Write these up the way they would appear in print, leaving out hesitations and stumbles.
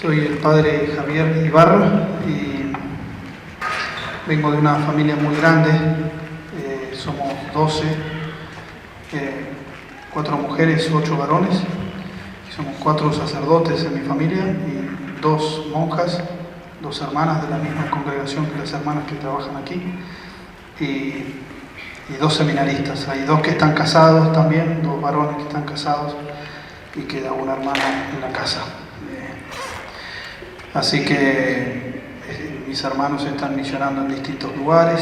Soy el padre Javier Ibarra y vengo de una familia muy grande. Somos 12, 4 mujeres, 8 varones. Somos 4 sacerdotes en mi familia y 2 monjas, 2 hermanas de la misma congregación que las hermanas que trabajan aquí, y 2 seminaristas. Hay 2 que están casados también, 2 varones que están casados, y queda una hermana en la casa. Así que mis hermanos están misionando en distintos lugares.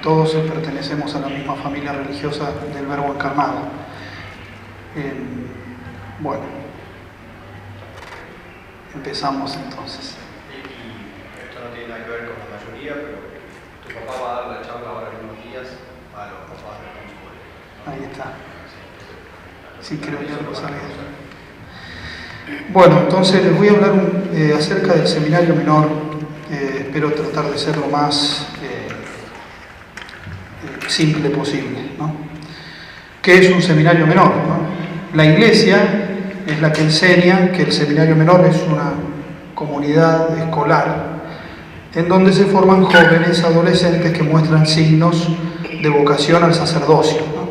Todos pertenecemos a la misma familia religiosa del Verbo encarnado. Bueno, empezamos entonces. Y esto no tiene nada que ver con la mayoría, pero tu papá va a dar la charla ahora en unos días a los papás de la escuela. Ahí está. Sí, creo que algo sabía. Bueno, entonces les voy a hablar acerca del seminario menor. Espero tratar de ser lo más simple posible, ¿no? ¿Qué es un seminario menor, no? La Iglesia es la que enseña que el seminario menor es una comunidad escolar en donde se forman jóvenes, adolescentes que muestran signos de vocación al sacerdocio, ¿no?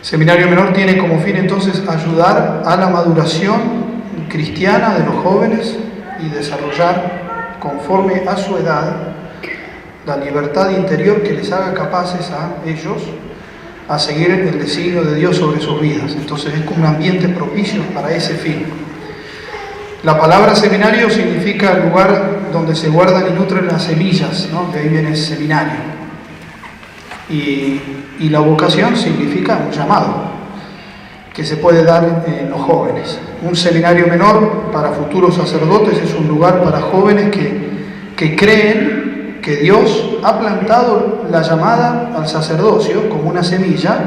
Seminario menor tiene como fin entonces ayudar a la maduración cristiana de los jóvenes y desarrollar conforme a su edad la libertad interior que les haga capaces a ellos a seguir el designio de Dios sobre sus vidas. Entonces es como un ambiente propicio para ese fin. La palabra seminario significa lugar donde se guardan y nutren las semillas, ¿no? De ahí viene el seminario. Y la vocación significa un llamado que se puede dar en los jóvenes. Un seminario menor para futuros sacerdotes es un lugar para jóvenes que creen que Dios ha plantado la llamada al sacerdocio como una semilla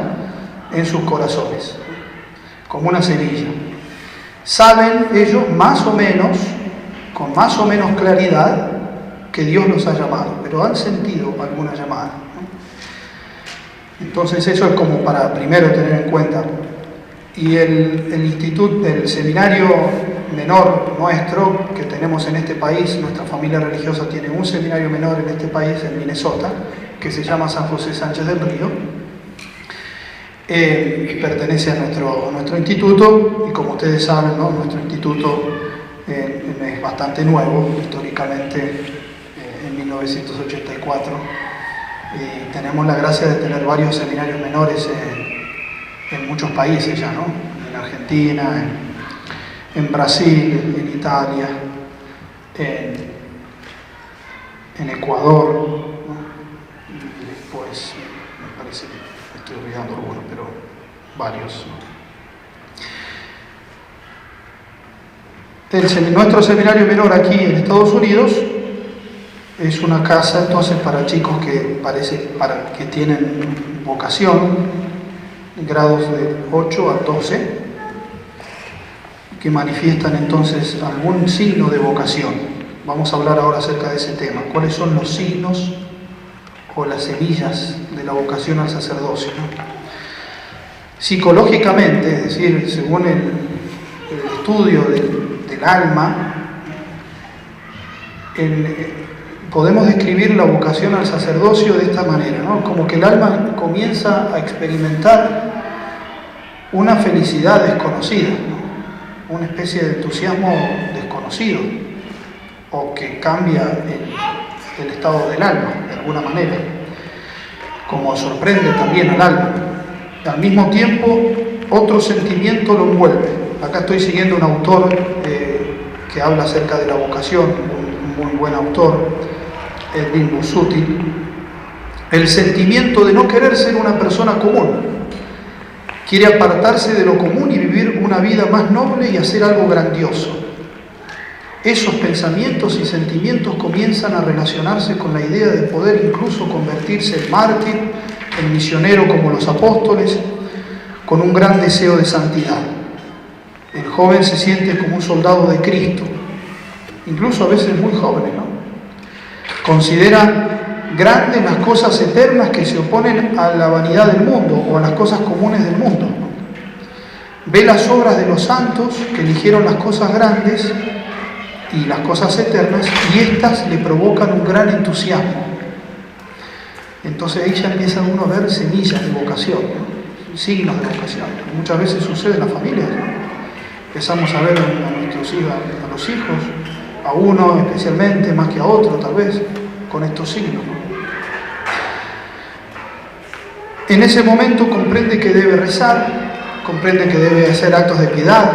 en sus corazones, como una semilla. Saben ellos más o menos, con más o menos claridad, que Dios los ha llamado, pero han sentido alguna llamada, ¿no? Entonces eso es como para primero tener en cuenta. Y el seminario menor nuestro que tenemos en este país, nuestra familia religiosa tiene un seminario menor en este país, en Minnesota, que se llama San José Sánchez del Río. Pertenece a nuestro instituto, y como ustedes saben, ¿no? Nuestro instituto es bastante nuevo, históricamente en 1984, y tenemos la gracia de tener varios seminarios menores en muchos países ya, ¿no? En Argentina, en Brasil, en Italia, en Ecuador, ¿no? Y después, me parece que estoy olvidando algunos, pero varios, ¿no? Nuestro seminario menor aquí en Estados Unidos es una casa entonces para chicos que tienen vocación, grados de 8 a 12, que manifiestan entonces algún signo de vocación. Vamos a hablar ahora acerca de ese tema. ¿Cuáles son los signos o las semillas de la vocación al sacerdocio, ¿no? Psicológicamente, es decir, según el estudio del alma, podemos describir la vocación al sacerdocio de esta manera, ¿no? Como que el alma comienza a experimentar una felicidad desconocida, ¿no? Una especie de entusiasmo desconocido, o que cambia el estado del alma de alguna manera, como sorprende también al alma. Al mismo tiempo, otro sentimiento lo envuelve. Acá estoy siguiendo un autor que habla acerca de la vocación, un muy buen autor, Edwin Busuttil. El sentimiento de no querer ser una persona común. Quiere apartarse de lo común y vivir una vida más noble y hacer algo grandioso. Esos pensamientos y sentimientos comienzan a relacionarse con la idea de poder incluso convertirse en mártir, en misionero como los apóstoles, con un gran deseo de santidad. El joven se siente como un soldado de Cristo, incluso a veces muy joven, ¿no? Considera grandes las cosas eternas que se oponen a la vanidad del mundo o a las cosas comunes del mundo. Ve las obras de los santos que eligieron las cosas grandes y las cosas eternas, y estas le provocan un gran entusiasmo. Entonces ahí ya empieza uno a ver semillas de vocación, ¿no? Signos de vocación. Muchas veces sucede en las familias, ¿no? Empezamos a ver a nuestros hijos, a los hijos, a uno especialmente, más que a otro tal vez, con estos signos, ¿no? En ese momento comprende que debe rezar, comprende que debe hacer actos de piedad,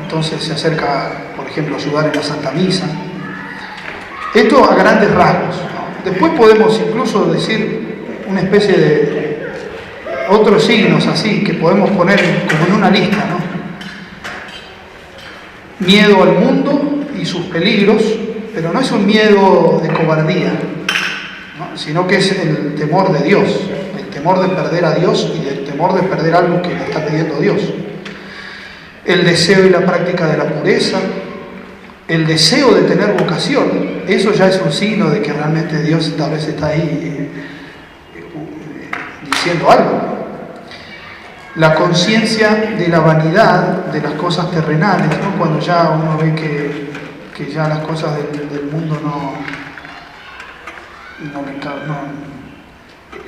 entonces se acerca, por ejemplo, a ayudar en la Santa Misa. Esto a grandes rasgos, ¿no? Después podemos incluso decir una especie de otros signos así, que podemos poner como en una lista, ¿no? Miedo al mundo y sus peligros, pero no es un miedo de cobardía, ¿no? Sino que es el temor de Dios, el temor de perder a Dios y el temor de perder algo que le está pidiendo Dios. El deseo y la práctica de la pureza, el deseo de tener vocación, eso ya es un signo de que realmente Dios tal vez está ahí diciendo algo. La conciencia de la vanidad de las cosas terrenales, ¿no? Cuando ya uno ve que ya las cosas del mundo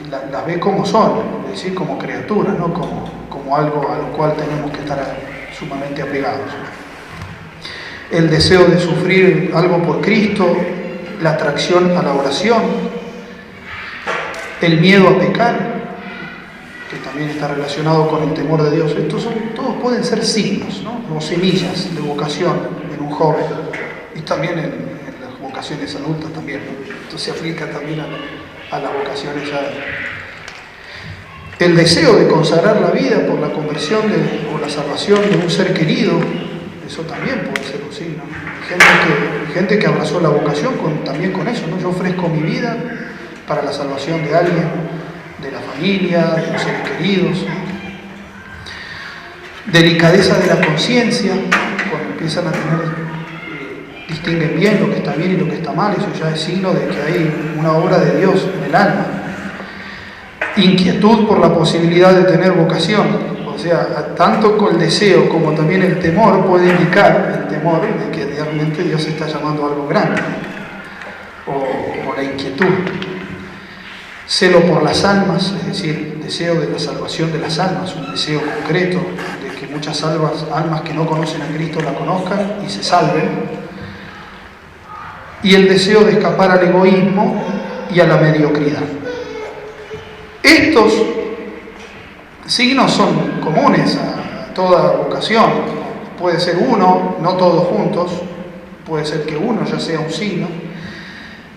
las ve como son, es decir, como criaturas, ¿no? Como algo a lo cual tenemos que estar sumamente apegados. El deseo de sufrir algo por Cristo, la atracción a la oración, el miedo a pecar, que también está relacionado con el temor de Dios. Todos pueden ser signos, ¿no? O semillas de vocación en un joven, y también en las vocaciones adultas también, ¿no? Esto se aplica también a las vocaciones ya. El deseo de consagrar la vida por la conversión o la salvación de un ser querido, eso también puede ser un signo. Gente que abrazó la vocación también con eso, ¿no? Yo ofrezco mi vida para la salvación de alguien, de la familia, de los seres queridos. Delicadeza de la conciencia, cuando empiezan a distinguen bien lo que está bien y lo que está mal, eso ya es signo de que hay una obra de Dios en el alma. Inquietud por la posibilidad de tener vocación, o sea, tanto con el deseo como también el temor puede indicar el temor de que realmente Dios está llamando a algo grande, o la inquietud. Celo por las almas, es decir, deseo de la salvación de las almas, un deseo concreto de que muchas almas que no conocen a Cristo la conozcan y se salven. Y el deseo de escapar al egoísmo y a la mediocridad. Estos signos son comunes a toda vocación. Puede ser uno, no todos juntos, puede ser que uno ya sea un signo,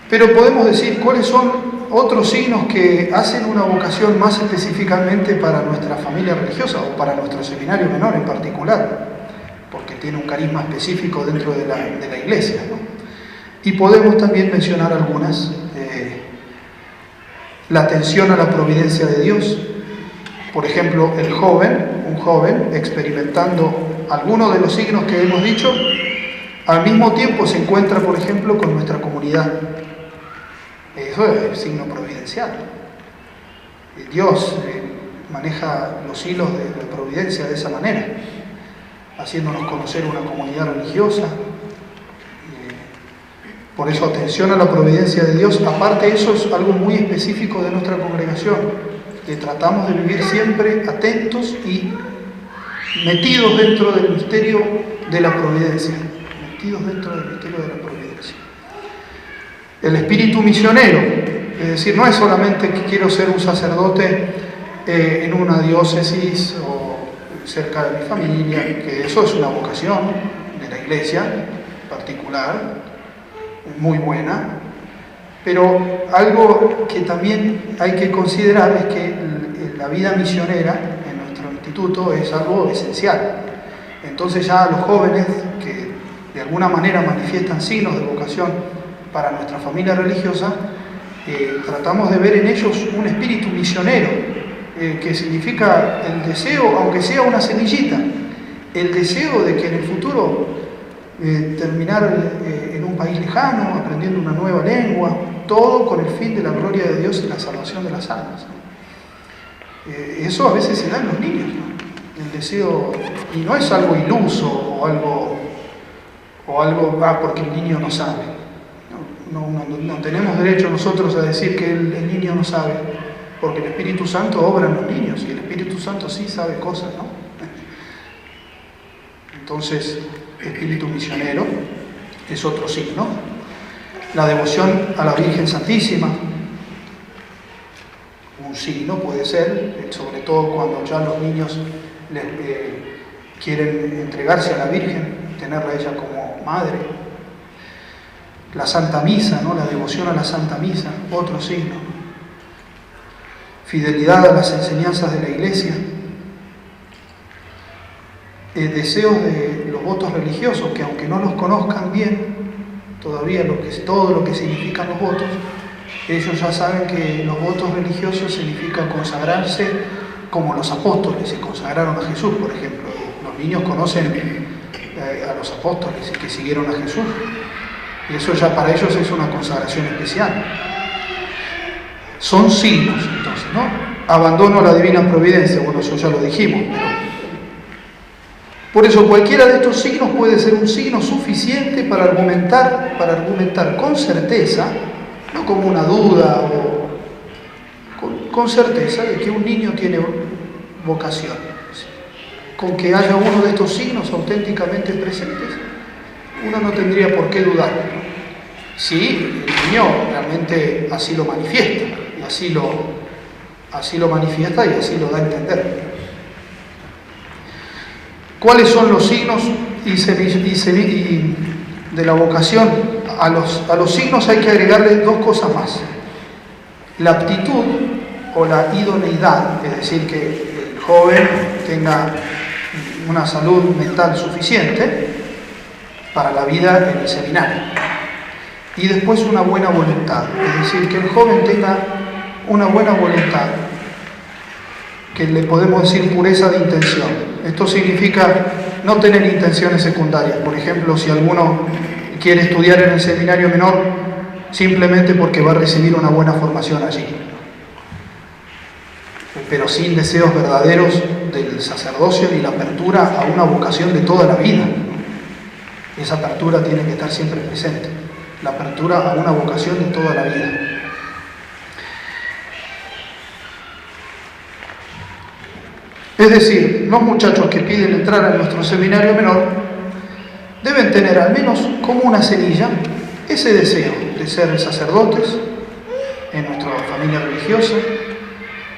pero podemos decir cuáles son otros signos que hacen una vocación más específicamente para nuestra familia religiosa o para nuestro seminario menor en particular, porque tiene un carisma específico dentro de la iglesia, ¿no? Y podemos también mencionar algunas. La atención a la providencia de Dios. Por ejemplo, un joven experimentando algunos de los signos que hemos dicho, al mismo tiempo se encuentra, por ejemplo, con nuestra comunidad. Eso es el signo providencial. Dios maneja los hilos de la providencia de esa manera, haciéndonos conocer una comunidad religiosa. Por eso, atención a la providencia de Dios. Aparte, eso es algo muy específico de nuestra congregación, que tratamos de vivir siempre atentos y metidos dentro del misterio de la providencia. Metidos dentro del misterio de la providencia. El espíritu misionero, es decir, no es solamente que quiero ser un sacerdote en una diócesis o cerca de mi familia, que eso es una vocación de la iglesia particular, muy buena, pero algo que también hay que considerar es que la vida misionera en nuestro instituto es algo esencial. Entonces ya los jóvenes que de alguna manera manifiestan signos de vocación para nuestra familia religiosa, tratamos de ver en ellos un espíritu misionero, que significa el deseo, aunque sea una semillita, el deseo de que en el futuro terminar en un país lejano, aprendiendo una nueva lengua, todo con el fin de la gloria de Dios y la salvación de las almas, ¿no? Eso a veces se da en los niños, ¿no? El deseo, y no es algo iluso o O algo, porque el niño no sabe. No tenemos derecho nosotros a decir que el niño no sabe, porque el Espíritu Santo obra en los niños y el Espíritu Santo sí sabe cosas, ¿no? Entonces, espíritu misionero es otro signo. La devoción a la Virgen Santísima, un signo puede ser, sobre todo cuando ya los niños quieren entregarse a la Virgen, tenerla a ella como madre. La Santa Misa, ¿no? La devoción a la Santa Misa, otro signo. Fidelidad a las enseñanzas de la Iglesia. Deseos de los votos religiosos, que aunque no los conozcan bien, todavía todo lo que significan los votos, ellos ya saben que los votos religiosos significan consagrarse como los apóstoles se consagraron a Jesús, por ejemplo. Los niños conocen a los apóstoles que siguieron a Jesús, y eso ya para ellos es una consagración especial. Son signos, entonces, ¿no? Abandono a la divina providencia, bueno, eso ya lo dijimos, pero por eso cualquiera de estos signos puede ser un signo suficiente para argumentar con certeza, no como una duda, o con certeza de que un niño tiene vocación. Con que haya uno de estos signos auténticamente presentes, uno no tendría por qué dudar. Si el niño realmente así lo manifiesta, y así lo manifiesta y así lo da a entender. ¿Cuáles son los signos de la vocación? A los signos hay que agregarle dos cosas más. La aptitud o la idoneidad, es decir, que el joven tenga una salud mental suficiente para la vida en el seminario. Y después una buena voluntad, es decir, que el joven tenga una buena voluntad, que le podemos decir pureza de intención. Esto significa no tener intenciones secundarias. Por ejemplo, si alguno quiere estudiar en el seminario menor simplemente porque va a recibir una buena formación allí, pero sin deseos verdaderos del sacerdocio ni la apertura a una vocación de toda la vida. Esa apertura tiene que estar siempre presente, la apertura a una vocación de toda la vida. Es decir, los muchachos que piden entrar a nuestro seminario menor deben tener al menos como una semilla ese deseo de ser sacerdotes en nuestra familia religiosa.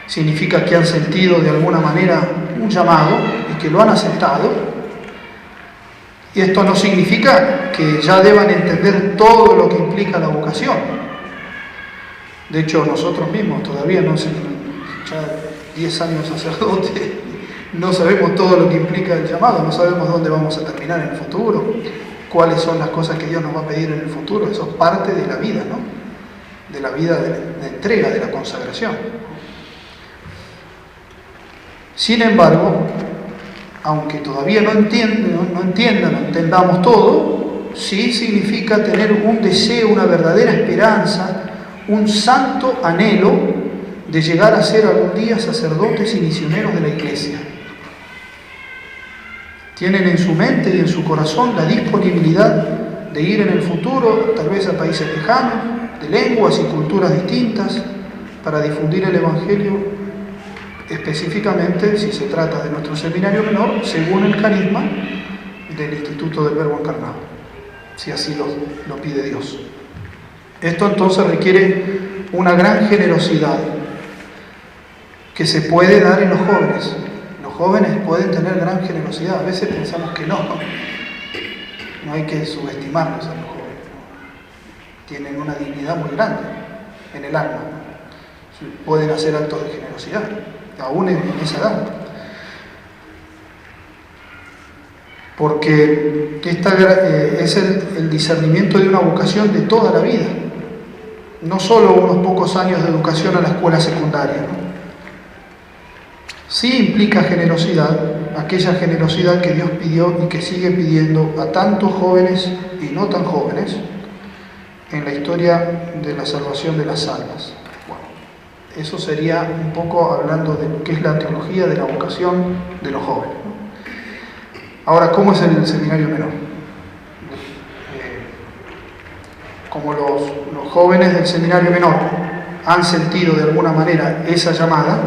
Significa que han sentido de alguna manera un llamado y que lo han aceptado. Y esto no significa que ya deban entender todo lo que implica la vocación. De hecho, nosotros mismos todavía no sé, ya 10 años sacerdote, no sabemos todo lo que implica el llamado, no sabemos dónde vamos a terminar en el futuro, cuáles son las cosas que Dios nos va a pedir en el futuro. Eso es parte de la vida, ¿no? De la vida de entrega, de la consagración. Sin embargo, aunque todavía no entendamos todo, sí significa tener un deseo, una verdadera esperanza, un santo anhelo de llegar a ser algún día sacerdotes y misioneros de la Iglesia. Tienen en su mente y en su corazón la disponibilidad de ir en el futuro, tal vez a países lejanos, de lenguas y culturas distintas, para difundir el Evangelio, específicamente, si se trata de nuestro seminario menor, según el carisma del Instituto del Verbo Encarnado, si así lo pide Dios. Esto entonces requiere una gran generosidad que se puede dar en los jóvenes. Los jóvenes pueden tener gran generosidad. A veces pensamos que no hay que subestimarlos a los jóvenes. Tienen una dignidad muy grande en el alma. Pueden hacer actos de generosidad, aún en esa edad. Porque es el discernimiento de una vocación de toda la vida. No solo unos pocos años de educación a la escuela secundaria, ¿no? Sí implica generosidad, aquella generosidad que Dios pidió y que sigue pidiendo a tantos jóvenes y no tan jóvenes en la historia de la salvación de las almas. Bueno, eso sería un poco hablando de lo que es la teología de la vocación de los jóvenes, ¿no? Ahora, ¿cómo es el seminario menor? como los jóvenes del seminario menor han sentido de alguna manera esa llamada,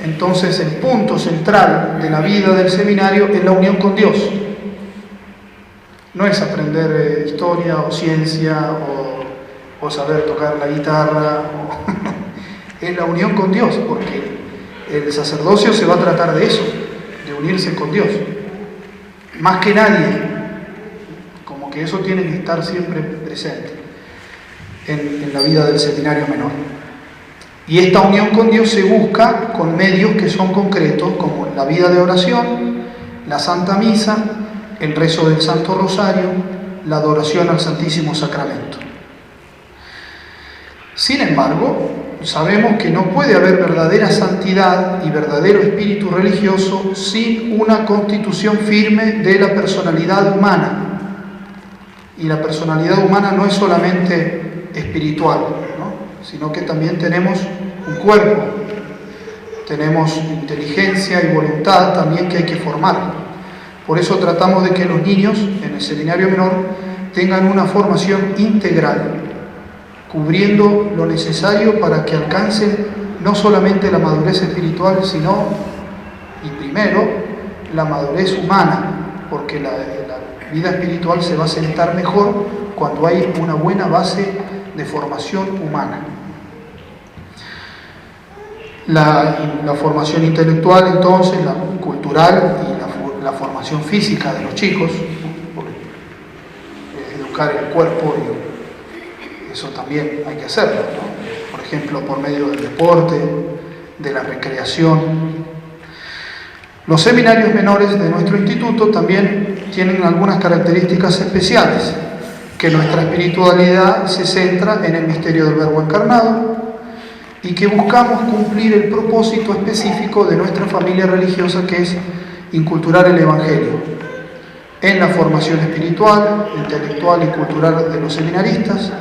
entonces el punto central de la vida del seminario es la unión con Dios. No es aprender historia o ciencia o saber tocar la guitarra, es la unión con Dios, porque el sacerdocio se va a tratar de eso, de unirse con Dios. Más que nadie, como que eso tiene que estar siempre presente en la vida del seminario menor. Y esta unión con Dios se busca con medios que son concretos, como la vida de oración, la Santa Misa, el rezo del Santo Rosario, la adoración al Santísimo Sacramento. Sin embargo, sabemos que no puede haber verdadera santidad y verdadero espíritu religioso sin una constitución firme de la personalidad humana. Y la personalidad humana no es solamente espiritual, ¿no?, sino que también tenemos un cuerpo, tenemos inteligencia y voluntad también que hay que formar. Por eso tratamos de que los niños en el seminario menor tengan una formación integral, cubriendo lo necesario para que alcancen no solamente la madurez espiritual, sino, y primero, la madurez humana, porque la vida espiritual se va a sentar mejor cuando hay una buena base de formación humana. La formación intelectual, entonces, la cultural y la formación física de los chicos, educar el cuerpo, y eso también hay que hacerlo, ¿no? Por ejemplo, por medio del deporte, de la recreación. Los seminarios menores de nuestro instituto también tienen algunas características especiales, que nuestra espiritualidad se centra en el misterio del Verbo encarnado y que buscamos cumplir el propósito específico de nuestra familia religiosa, que es inculturar el Evangelio en la formación espiritual, intelectual y cultural de los seminaristas,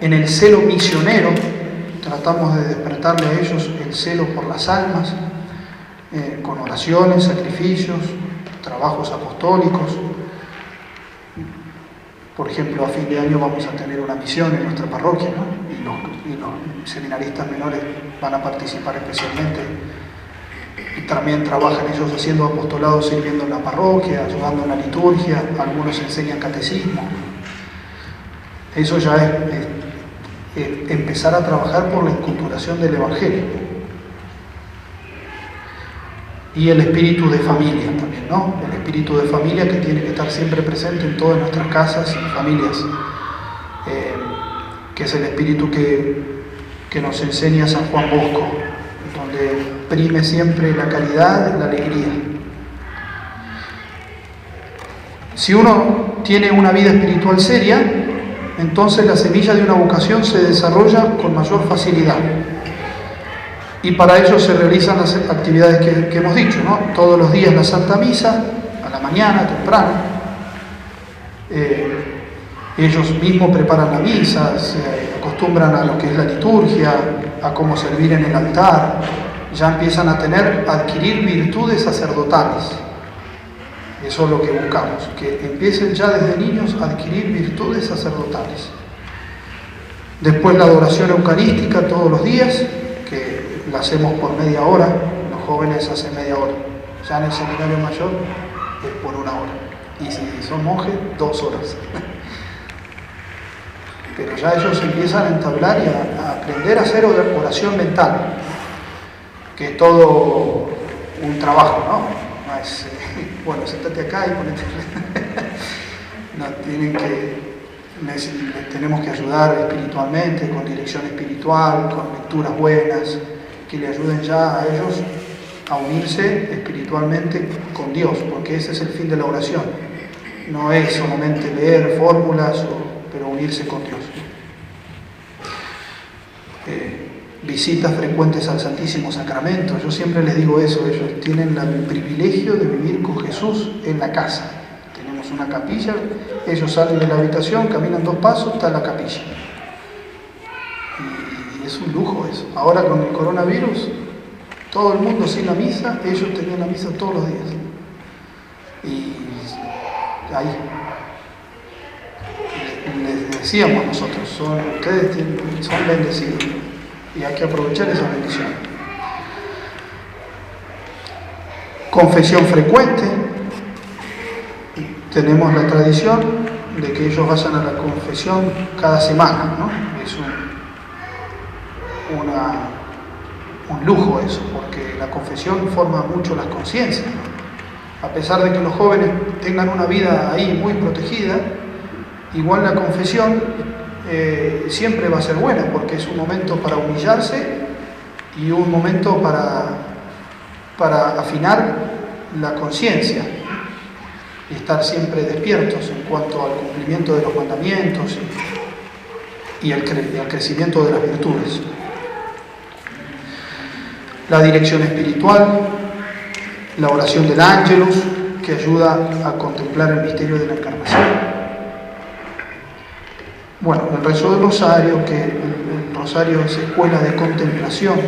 en el celo misionero. Tratamos de despertarle a ellos el celo por las almas, con oraciones, sacrificios, trabajos apostólicos. Por ejemplo, a fin de año vamos a tener una misión en nuestra parroquia, ¿no? Y los seminaristas menores van a participar especialmente. Y también trabajan ellos haciendo apostolado, sirviendo en la parroquia, ayudando en la liturgia, algunos enseñan catecismo. Eso ya es empezar a trabajar por la inculturación del Evangelio. Y el espíritu de familia también, ¿no? El espíritu de familia que tiene que estar siempre presente en todas nuestras casas y familias, que es el espíritu que nos enseña San Juan Bosco, donde prime siempre la caridad y la alegría. Si uno tiene una vida espiritual seria, entonces la semilla de una vocación se desarrolla con mayor facilidad. Y para ello se realizan las actividades que hemos dicho, ¿no? Todos los días la Santa Misa, a la mañana, temprano. Ellos mismos preparan la misa, se acostumbran a lo que es la liturgia, a cómo servir en el altar. Ya empiezan a adquirir virtudes sacerdotales. Eso es lo que buscamos, que empiecen ya desde niños a adquirir virtudes sacerdotales. Después la adoración eucarística todos los días, que la hacemos por media hora, los jóvenes hacen media hora. Ya en el seminario mayor es por 1 hora. Y si son monjes, 2 horas. Pero ya ellos empiezan a entablar y a aprender a hacer oración mental, que es todo un trabajo, ¿no? No es, bueno, siéntate acá y ponete. No, les tenemos que ayudar espiritualmente, con dirección espiritual, con lecturas buenas, que le ayuden ya a ellos a unirse espiritualmente con Dios, porque ese es el fin de la oración. No es solamente leer fórmulas, pero unirse con Dios. Visitas frecuentes al Santísimo Sacramento. Yo siempre les digo eso, ellos tienen el privilegio de vivir con Jesús en la casa. Tenemos una capilla, ellos salen de la habitación, caminan 2 pasos, está la capilla. Y es un lujo eso. Ahora con el coronavirus, todo el mundo sin la misa, ellos tenían la misa todos los días. Y ahí decíamos nosotros, ustedes son bendecidos y hay que aprovechar esa bendición. Confesión frecuente. Tenemos la tradición de que ellos vayan a la confesión cada semana, ¿no? Es un lujo eso, porque la confesión forma mucho las conciencias, ¿no? A pesar de que los jóvenes tengan una vida ahí muy protegida, igual la confesión siempre va a ser buena, porque es un momento para humillarse y un momento para afinar la conciencia y estar siempre despiertos en cuanto al cumplimiento de los mandamientos y al crecimiento de las virtudes. La dirección espiritual, la oración del Ángelus, que ayuda a contemplar el misterio de la Encarnación. Bueno, el rezo del Rosario, que el Rosario es escuela de contemplación,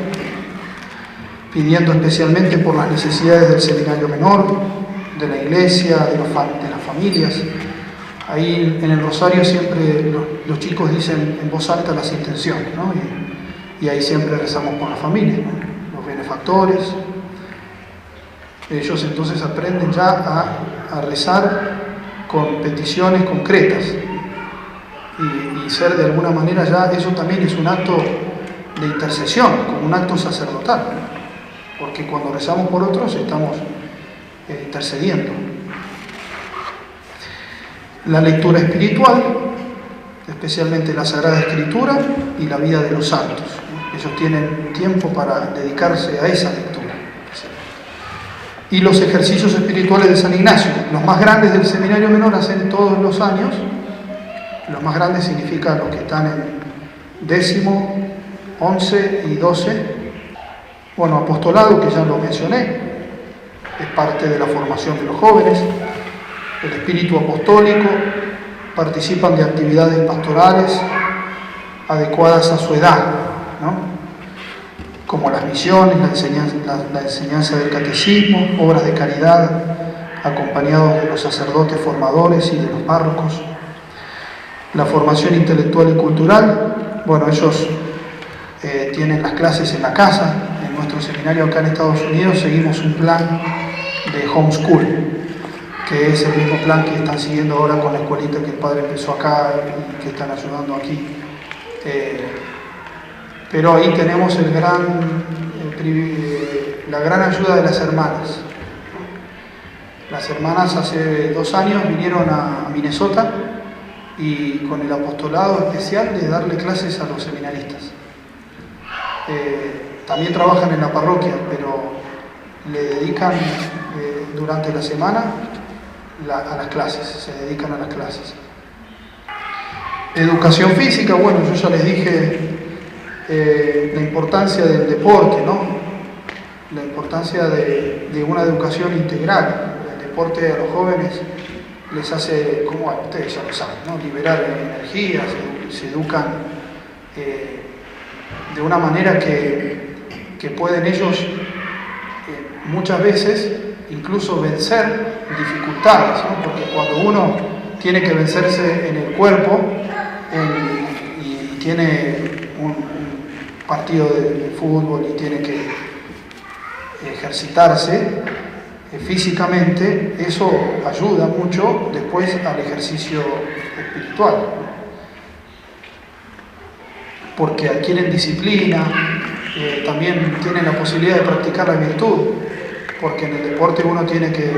pidiendo especialmente por las necesidades del seminario menor, de la iglesia, de las familias. Ahí en el Rosario siempre los chicos dicen en voz alta las intenciones, ¿no? Y ahí siempre rezamos por la familia, ¿no? Los benefactores. Ellos entonces aprenden ya a rezar con peticiones concretas y ser de alguna manera ya, eso también es un acto de intercesión, como un acto sacerdotal, ¿no? Porque cuando rezamos por otros estamos intercediendo. La lectura espiritual, especialmente la Sagrada Escritura y la vida de los santos. Ellos tienen tiempo para dedicarse a esa lectura. Y los ejercicios espirituales de San Ignacio, los más grandes del seminario menor hacen todos los años. Los más grandes significan los que están en 10º, 11 y 12. Bueno, apostolado, que ya lo mencioné, es parte de la formación de los jóvenes. El espíritu apostólico, participan de actividades pastorales adecuadas a su edad, ¿no? Como las misiones, la enseñanza del catecismo, obras de caridad, acompañados de los sacerdotes formadores y de los párrocos. La formación intelectual y cultural, bueno, ellos tienen las clases en la casa. En nuestro seminario acá en Estados Unidos seguimos un plan de homeschool, que es el mismo plan que están siguiendo ahora con la escuelita que el padre empezó acá y que están ayudando aquí. Pero ahí tenemos la gran ayuda de las hermanas. Las hermanas hace 2 años vinieron a Minnesota y con el apostolado especial de darle clases a los seminaristas. También trabajan en la parroquia, pero le dedican durante la semana a las clases, se dedican a las clases. Educación física, bueno, yo ya les dije la importancia del deporte, ¿no? La importancia de una educación integral. El deporte a los jóvenes les hace, como ustedes ya lo saben, ¿no? Liberar energía, se educan de una manera que pueden ellos muchas veces incluso vencer dificultades, ¿no? Porque cuando uno tiene que vencerse en el cuerpo y tiene un partido de fútbol y tiene que ejercitarse físicamente, eso ayuda mucho después al ejercicio espiritual, ¿no? Porque adquieren disciplina, también tienen la posibilidad de practicar la virtud, porque en el deporte uno tiene que,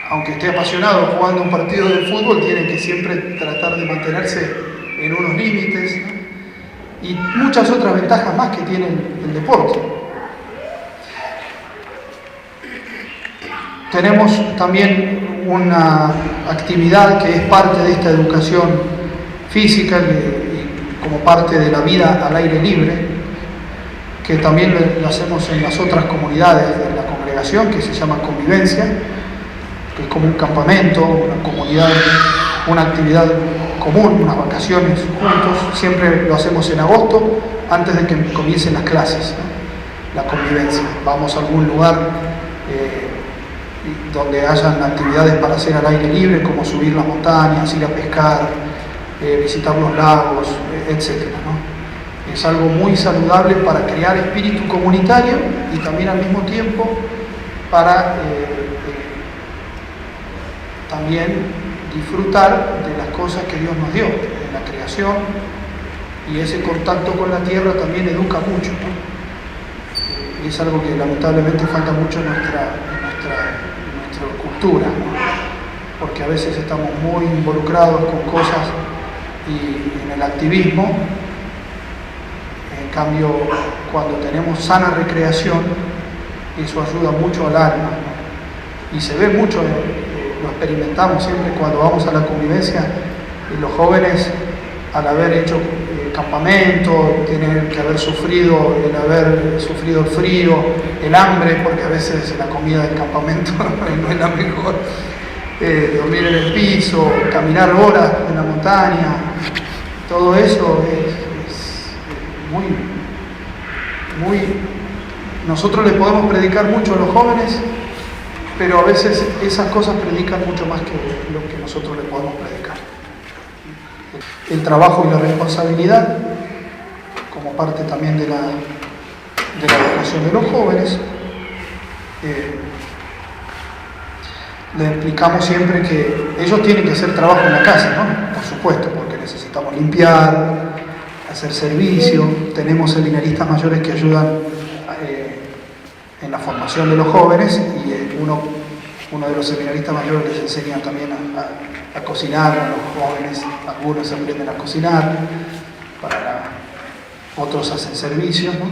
aunque esté apasionado jugando un partido de fútbol, tiene que siempre tratar de mantenerse en unos límites, ¿no? Y muchas otras ventajas más que tiene el deporte. Tenemos también una actividad que es parte de esta educación física, como parte de la vida al aire libre, que también lo hacemos en las otras comunidades de la congregación, que se llama convivencia, que es como un campamento, una comunidad, una actividad común, unas vacaciones juntos. Siempre lo hacemos en agosto, antes de que comiencen las clases, ¿no? La convivencia. Vamos a algún lugar donde hayan actividades para hacer al aire libre, como subir las montañas, ir a pescar, visitar los lagos, etc., ¿no? Es algo muy saludable para crear espíritu comunitario y también al mismo tiempo para también disfrutar de las cosas que Dios nos dio, de la creación, y ese contacto con la tierra también educa mucho, ¿no? Y es algo que lamentablemente falta mucho en nuestra cultura, ¿no? Porque a veces estamos muy involucrados con cosas y en el activismo. En cambio, cuando tenemos sana recreación, eso ayuda mucho al alma, ¿no? Y se ve mucho, lo experimentamos siempre cuando vamos a la convivencia, y los jóvenes, al haber hecho campamento, tener que haber sufrido el frío, el hambre, porque a veces la comida del campamento no es la mejor, dormir en el piso, caminar horas en la montaña, todo eso es muy... Nosotros le podemos predicar mucho a los jóvenes, pero a veces esas cosas predican mucho más que lo que nosotros le podemos predicar. El trabajo y la responsabilidad, como parte también de la educación de los jóvenes. Le explicamos siempre que ellos tienen que hacer trabajo en la casa, ¿no? Por supuesto, porque necesitamos limpiar, hacer servicio. Tenemos seminaristas mayores que ayudan en la formación de los jóvenes, y uno de los seminaristas mayores les enseña también a cocinar a los jóvenes. Algunos aprenden a cocinar, otros hacen servicios, ¿no?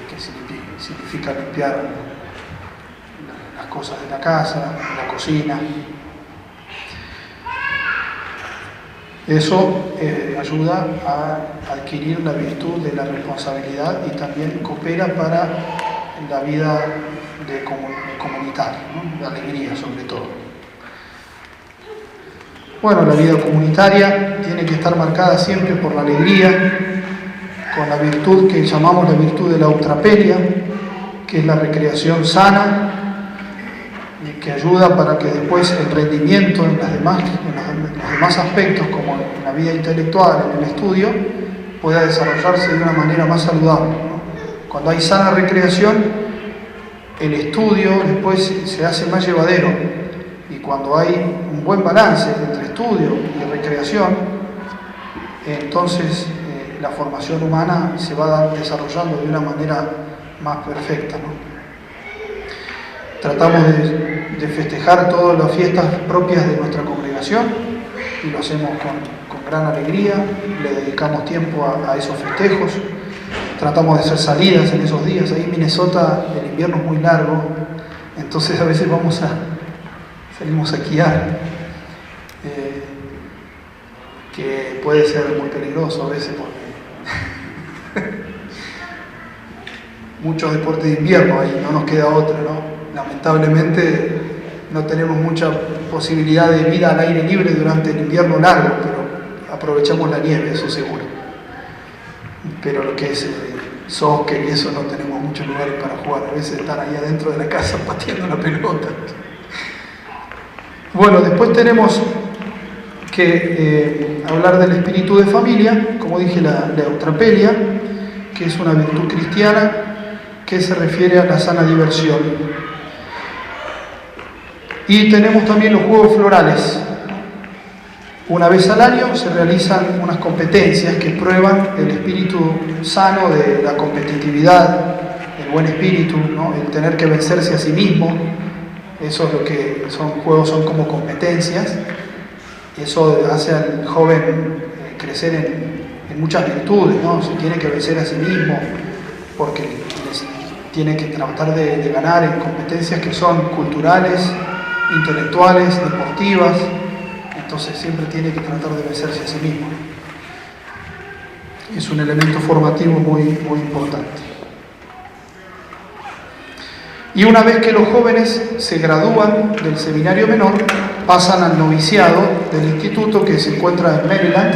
Que significa limpiar las cosas de la casa, la cocina. Eso ayuda a adquirir la virtud de la responsabilidad y también coopera para la vida comunitaria, ¿no? La alegría sobre todo. Bueno, la vida comunitaria tiene que estar marcada siempre por la alegría, con la virtud que llamamos la virtud de la eutrapelia, que es la recreación sana, y que ayuda para que después el rendimiento en los demás aspectos, como en la vida intelectual, en el estudio, pueda desarrollarse de una manera más saludable, ¿no? Cuando hay sana recreación, el estudio después se hace más llevadero, y cuando hay un buen balance entre estudio y recreación, entonces la formación humana se va desarrollando de una manera más perfecta, ¿no? Tratamos de festejar todas las fiestas propias de nuestra congregación, y lo hacemos con gran alegría. Le dedicamos tiempo a esos festejos. Tratamos de hacer salidas en esos días. Ahí en Minnesota el invierno es muy largo, entonces a veces salimos a esquiar, que puede ser muy peligroso a veces porque muchos deportes de invierno, ahí no nos queda otra, ¿no? Lamentablemente no tenemos mucha posibilidad de vida al aire libre durante el invierno largo, pero aprovechamos la nieve, eso seguro. Pero lo que es soccer y eso, no tenemos muchos lugares para jugar. A veces están ahí adentro de la casa pateando la pelota. Bueno, después tenemos que hablar del espíritu de familia, como dije, la eutrapelia, que es una virtud cristiana que se refiere a la sana diversión. Y tenemos también los juegos florales. Una vez al año se realizan unas competencias que prueban el espíritu sano de la competitividad, el buen espíritu, ¿no? El tener que vencerse a sí mismo. Eso es lo que juegos son como competencias. Eso hace al joven crecer en muchas virtudes, ¿no? Se tiene que vencer a sí mismo porque tiene que tratar de ganar en competencias que son culturales, intelectuales, deportivas. Entonces siempre tiene que tratar de vencerse a sí mismo. Es un elemento formativo muy, muy importante. Y una vez que los jóvenes se gradúan del seminario menor, pasan al noviciado del instituto, que se encuentra en Maryland,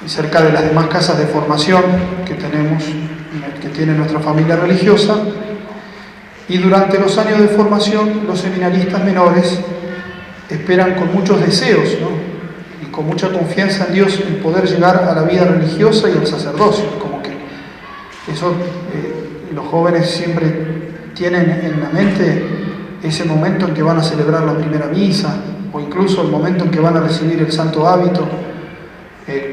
y cerca de las demás casas de formación que tiene nuestra familia religiosa. Y durante los años de formación, los seminaristas menores esperan con muchos deseos, ¿no? Y con mucha confianza en Dios el poder llegar a la vida religiosa y al sacerdocio, como que eso los jóvenes siempre tienen en la mente ese momento en que van a celebrar la primera misa, o incluso el momento en que van a recibir el santo hábito,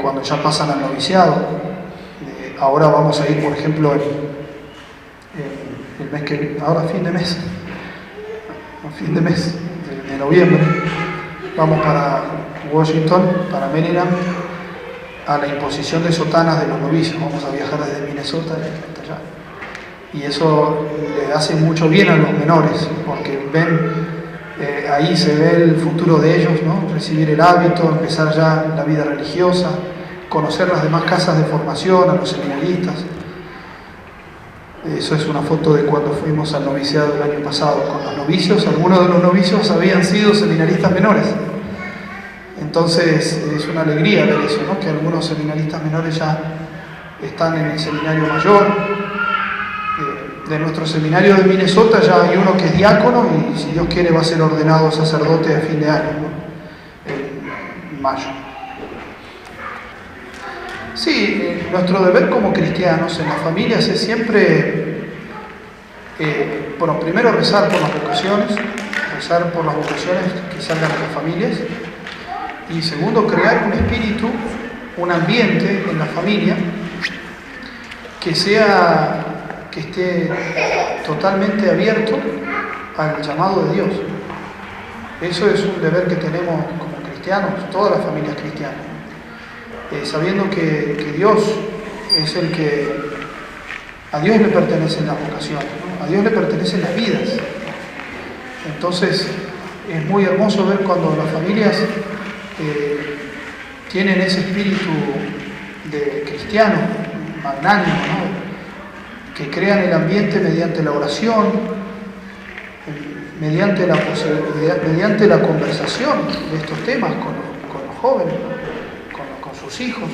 cuando ya pasan al noviciado. Ahora vamos a ir, por ejemplo, el mes que ahora fin de mes de noviembre, vamos para Washington, para Maryland, a la imposición de sotanas de los novicios. Vamos a viajar desde Minnesota hasta allá. Y eso le hace mucho bien a los menores, porque ven, ahí se ve el futuro de ellos, ¿no? Recibir el hábito, empezar ya la vida religiosa, conocer las demás casas de formación, a los seminaristas. Eso es una foto de cuando fuimos al noviciado el año pasado con los novicios. Algunos de los novicios habían sido seminaristas menores. Entonces es una alegría ver eso, ¿no? Que algunos seminaristas menores ya están en el seminario mayor. De nuestro seminario de Minnesota ya hay uno que es diácono y si Dios quiere va a ser ordenado sacerdote a fin de año, ¿no? En mayo. Sí, nuestro deber como cristianos en las familias es siempre, bueno, primero rezar por las vocaciones que salgan de las familias, y segundo, crear un espíritu, un ambiente en la familia que esté totalmente abierto al llamado de Dios. Eso es un deber que tenemos como cristianos, todas las familias cristianas. Sabiendo que Dios es el que... A Dios le pertenecen las vocaciones, ¿no? A Dios le pertenecen las vidas. Entonces, es muy hermoso ver cuando las familias tienen ese espíritu de cristiano, magnánimo, ¿no? Que crean el ambiente mediante la oración, mediante la conversación de estos temas con los jóvenes, ¿no? con sus hijos.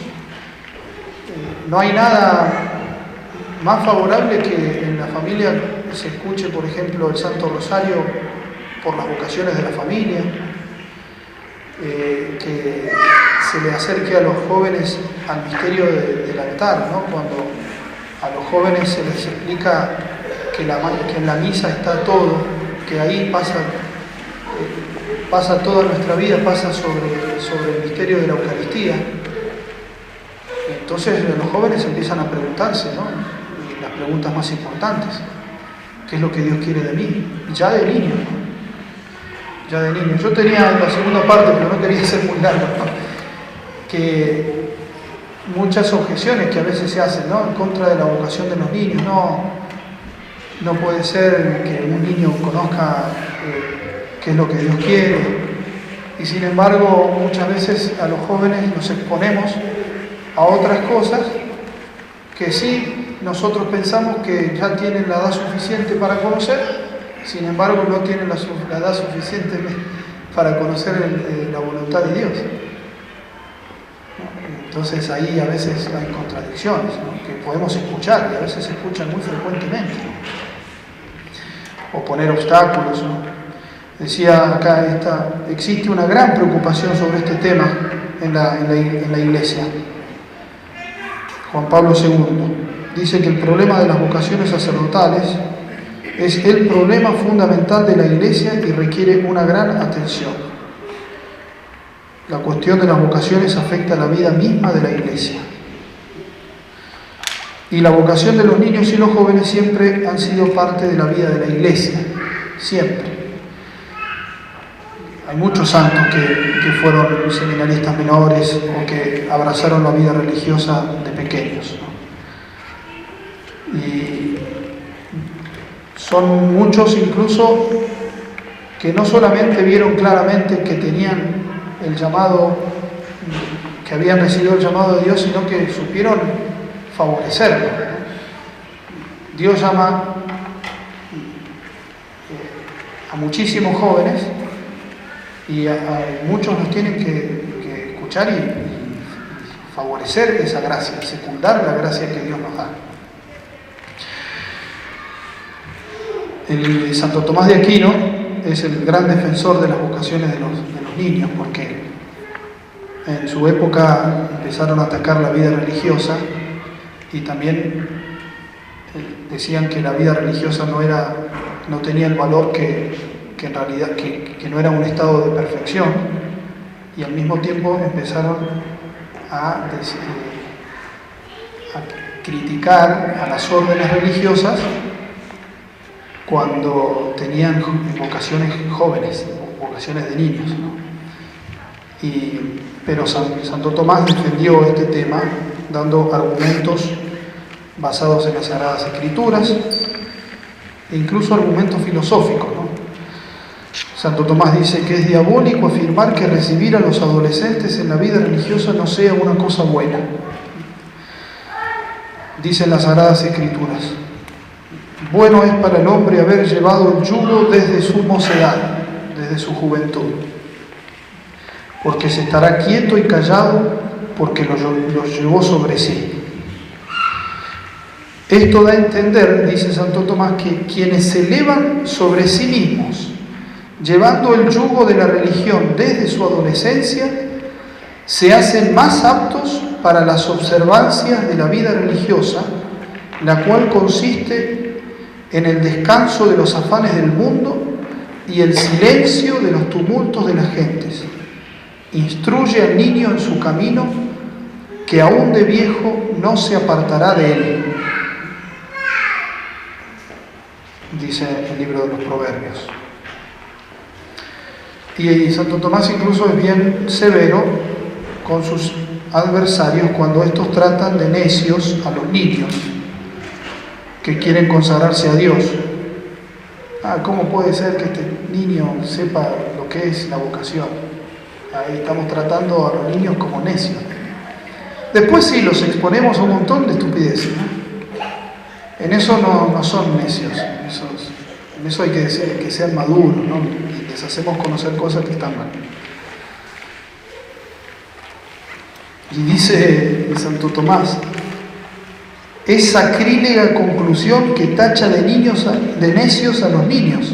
No hay nada más favorable que en la familia se escuche, por ejemplo, el Santo Rosario por las vocaciones de la familia, que se le acerque a los jóvenes al misterio del altar, ¿no? Cuando a los jóvenes se les explica que en la misa está todo, que ahí pasa toda nuestra vida, pasa sobre el misterio de la Eucaristía. Entonces los jóvenes empiezan a preguntarse, ¿no? Las preguntas más importantes. ¿Qué es lo que Dios quiere de mí? Ya de niño, ¿no? Ya de niño. Yo tenía la segunda parte, pero no quería ser muy largo, ¿no? Que muchas objeciones que a veces se hacen, ¿no? En contra de la vocación de los niños. No puede ser que un niño conozca qué es lo que Dios quiere. Y sin embargo, muchas veces a los jóvenes nos exponemos a otras cosas que sí nosotros pensamos que ya tienen la edad suficiente para conocer, sin embargo no tienen la edad suficiente para conocer la voluntad de Dios. Entonces ahí a veces hay contradicciones, ¿no? Que podemos escuchar y a veces se escuchan muy frecuentemente, ¿no? O poner obstáculos, ¿no? Decía acá, existe una gran preocupación sobre este tema en la Iglesia. Juan Pablo II dice que el problema de las vocaciones sacerdotales es el problema fundamental de la Iglesia y requiere una gran atención. La cuestión de las vocaciones afecta la vida misma de la Iglesia. Y la vocación de los niños y los jóvenes siempre han sido parte de la vida de la Iglesia, siempre. Hay muchos santos que fueron seminaristas menores o que abrazaron la vida religiosa de pequeños, ¿no? Y son muchos incluso que no solamente vieron claramente que tenían el llamado, que habían recibido el llamado de Dios, sino que supieron favorecerlo, ¿no? Dios llama a muchísimos jóvenes y a muchos nos tienen que escuchar y favorecer esa gracia, secundar la gracia que Dios nos da. El Santo Tomás de Aquino es el gran defensor de las vocaciones de los niños, porque En su época empezaron a atacar la vida religiosa y también decían que la vida religiosa no tenía el valor que en realidad que no era un estado de perfección, y al mismo tiempo empezaron a criticar a las órdenes religiosas cuando tenían vocaciones jóvenes, vocaciones de niños, ¿no? Pero Santo Tomás defendió este tema dando argumentos basados en las Sagradas Escrituras e incluso argumentos filosóficos, ¿no? Santo Tomás dice que es diabólico afirmar que recibir a los adolescentes en la vida religiosa no sea una cosa buena. Dicen las Sagradas Escrituras: bueno es para el hombre haber llevado el yugo desde su mocedad, desde su juventud, porque se estará quieto y callado porque los llevó sobre sí. Esto da a entender, dice Santo Tomás, que quienes se elevan sobre sí mismos, llevando el yugo de la religión desde su adolescencia, se hacen más aptos para las observancias de la vida religiosa, la cual consiste en el descanso de los afanes del mundo y el silencio de los tumultos de las gentes. Instruye al niño en su camino, que aún de viejo no se apartará de él, dice el libro de los Proverbios. Y Santo Tomás incluso es bien severo con sus adversarios cuando estos tratan de necios a los niños que quieren consagrarse a Dios. ¿Cómo puede ser que este niño sepa lo que es la vocación? Ahí estamos tratando a los niños como necios. Después sí, los exponemos a un montón de estupideces, ¿no? En eso no son necios, en eso hay que decir que sean maduros, ¿no? Y les hacemos conocer cosas que están mal. Y dice Santo Tomás: es sacrílega conclusión que tacha de necios a los niños.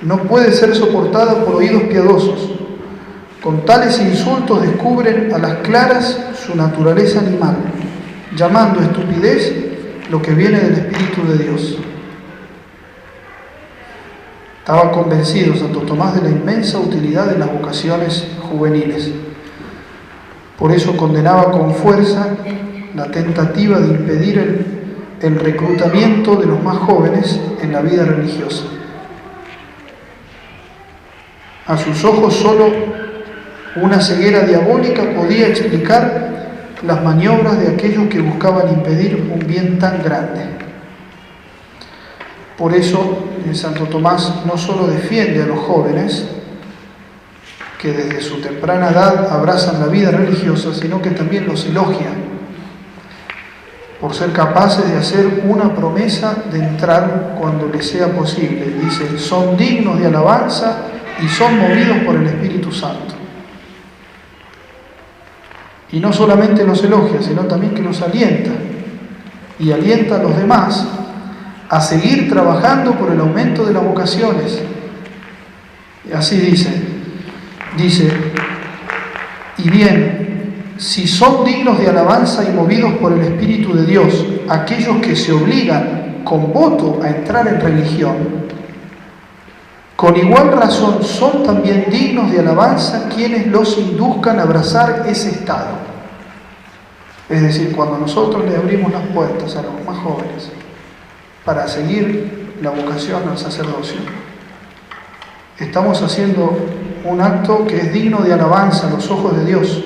No puede ser soportada por oídos piadosos. Con tales insultos descubren a las claras su naturaleza animal, llamando estupidez lo que viene del Espíritu de Dios. Estaba convencido Santo Tomás de la inmensa utilidad de las vocaciones juveniles. Por eso condenaba con fuerza la tentativa de impedir el reclutamiento de los más jóvenes en la vida religiosa. A sus ojos solo una ceguera diabólica podía explicar las maniobras de aquellos que buscaban impedir un bien tan grande. Por eso, Santo Tomás no solo defiende a los jóvenes, que desde su temprana edad abrazan la vida religiosa, sino que también los elogia por ser capaces de hacer una promesa de entrar cuando les sea posible. Dice: son dignos de alabanza y son movidos por el Espíritu Santo. Y no solamente los elogia, sino también que los alienta, y alienta a los demás a seguir trabajando por el aumento de las vocaciones. Y así dice, y bien, si son dignos de alabanza y movidos por el Espíritu de Dios aquellos que se obligan con voto a entrar en religión, con igual razón son también dignos de alabanza quienes los induzcan a abrazar ese estado. Es decir, cuando nosotros le abrimos las puertas a los más jóvenes para seguir la vocación al sacerdocio, estamos haciendo un acto que es digno de alabanza a los ojos de Dios.